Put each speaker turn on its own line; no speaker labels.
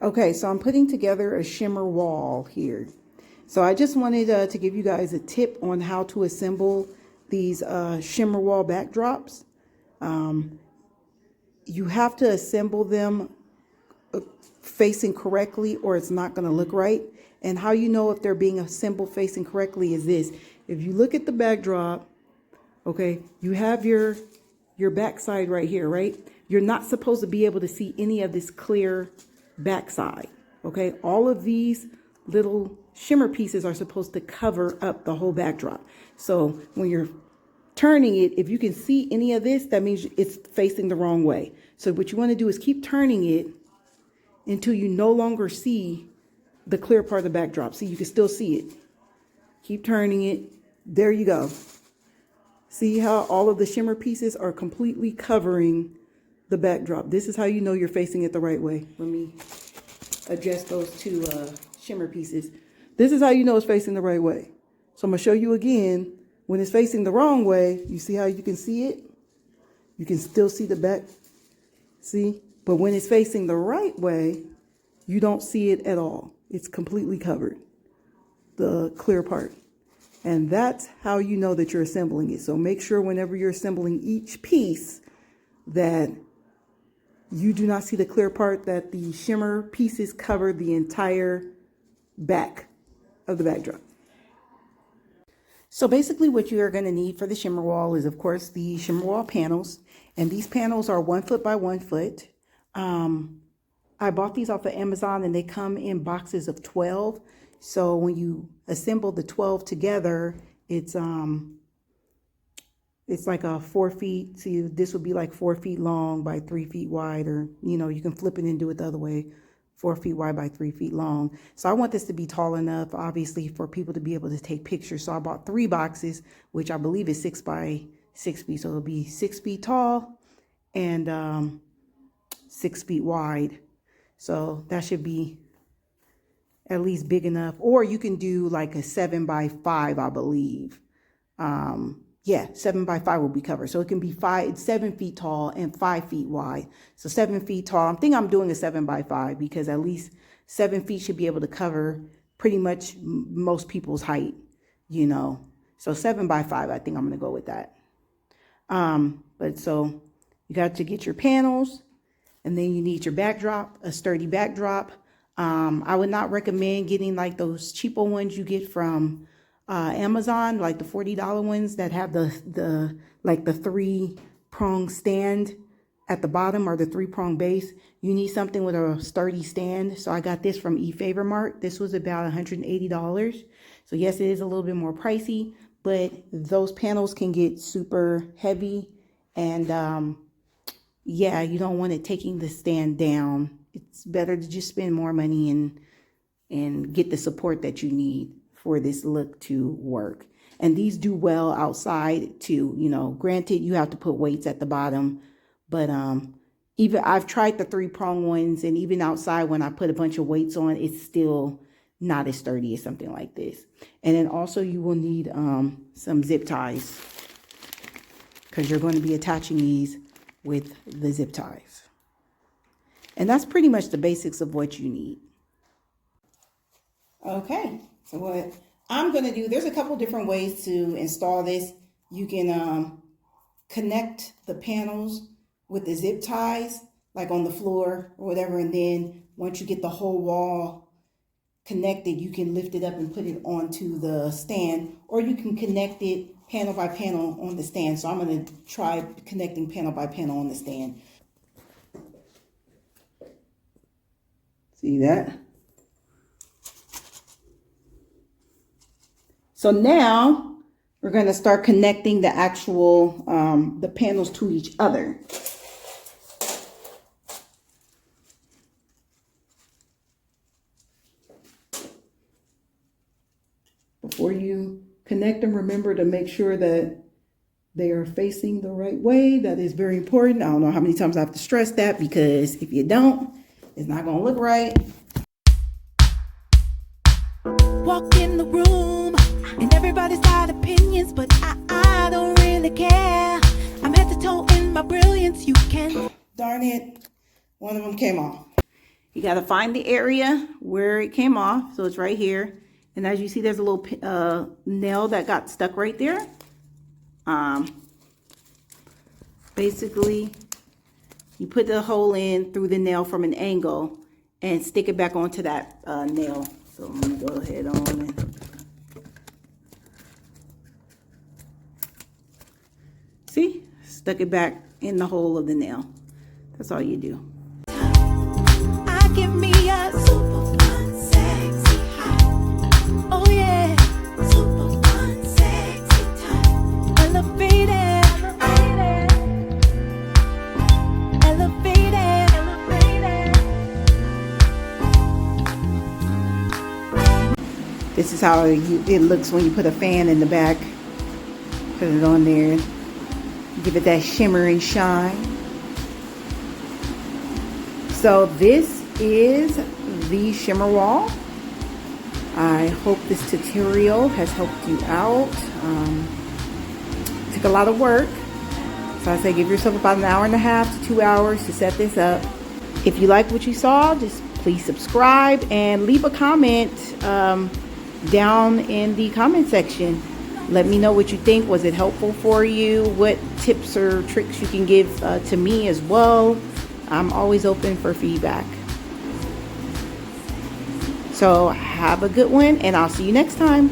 Okay, so I'm putting together a shimmer wall here. So I just wanted to give you guys a tip on how to assemble these shimmer wall backdrops. You have to assemble them facing correctly or it's not going to look right. And how you know if they're being assembled facing correctly is this. If you look at the backdrop, okay, you have your backside right here, right? You're not supposed to be able to see any of this clear backside, okay? All of these little shimmer pieces are supposed to cover up the whole backdrop. So when you're turning it, if you can see any of this, that means it's facing the wrong way. So what you want to do is keep turning it until you no longer see the clear part of the backdrop. See, you can still see it. Keep turning it. There you go. See how all of the shimmer pieces are completely covering the backdrop. This is how you know you're facing it the right way. Let me adjust those two shimmer pieces. This is how you know it's facing the right way. So I'm going to show you again. When it's facing the wrong way, you see how you can see it? You can still see the back. See? But when it's facing the right way, you don't see it at all. It's completely covered, the clear part. And that's how you know that you're assembling it. So make sure whenever you're assembling each piece that you do not see the clear part, that the shimmer pieces cover the entire back of the backdrop. So basically what you are going to need for the shimmer wall is, of course, the shimmer wall panels. And these panels are 1 foot by 1 foot. I bought these off of Amazon and they come in boxes of 12. So when you assemble the 12 together, it's like a 4 feet. See, this would be like 4 feet long by 3 feet wide, or, you know, you can flip it and do it the other way, 4 feet wide by 3 feet long. So I want this to be tall enough, obviously, for people to be able to take pictures. So I bought 3 boxes, which I believe is 6 by 6 feet. So it'll be 6 feet tall and 6 feet wide. So that should be at least big enough. Or you can do like a 7 by 5, I believe. Yeah, 7 by 5 will be covered. So it can be 7 feet tall and 5 feet wide. So 7 feet tall. I think I'm doing a 7 by 5 because at least 7 feet should be able to cover pretty much most people's height, you know. So 7 by 5, I think I'm going to go with that. But so you got to get your panels, and then you need your backdrop, a sturdy backdrop. I would not recommend getting like those cheaper ones you get from Amazon, like the $40 ones that have the 3-prong stand at the bottom, or the 3-prong base. You need something with a sturdy stand. So I got this from eFavorMart. This was about $180. So yes, it is a little bit more pricey, but those panels can get super heavy, and yeah, you don't want it taking the stand down. It's better to just spend more money and get the support that you need for this look to work. And these do well outside too. You know, granted, you have to put weights at the bottom, but even I've tried the 3-prong ones, and even outside when I put a bunch of weights on, it's still not as sturdy as something like this. And then also you will need some zip ties, because you're going to be attaching these with the zip ties. And that's pretty much the basics of what you need. Okay, so what I'm going to do, there's a couple different ways to install this. You can connect the panels with the zip ties, like on the floor or whatever, and then once you get the whole wall connected, you can lift it up and put it onto the stand, or you can connect it panel by panel on the stand. So I'm going to try connecting panel by panel on the stand. See that? So now we're going to start connecting the actual, the panels to each other. Before you connect them, remember to make sure that they are facing the right way. That is very important. I don't know how many times I have to stress that, because if you don't, it's not going to look right.
Walk in the room and everybody's got opinions, but I don't really care. I'm head to toe in my brilliance. You can.
Darn it. One of them came off. You got to find the area where it came off. So it's right here. And as you see, there's a little nail that got stuck right there. Basically, you put the hole in through the nail from an angle and stick it back onto that nail. So let me go ahead on and see, stuck it back in the hole of the nail. That's all you do.
I give me a super fun, sexy high. Oh yeah, super fun, sexy time. Elevated, elevated, elevated.
This is how it looks when you put a fan in the back. Put it on there. Give it that shimmer and shine. So this is the shimmer wall. I hope this tutorial has helped you out. It took a lot of work. So I say give yourself about an hour and a half to 2 hours to set this up. If you like what you saw, just please subscribe and leave a comment down in the comment section. Let me know what you think. Was it helpful for you? What tips or tricks you can give to me as well. I'm always open for feedback. So have a good one, and I'll see you next time.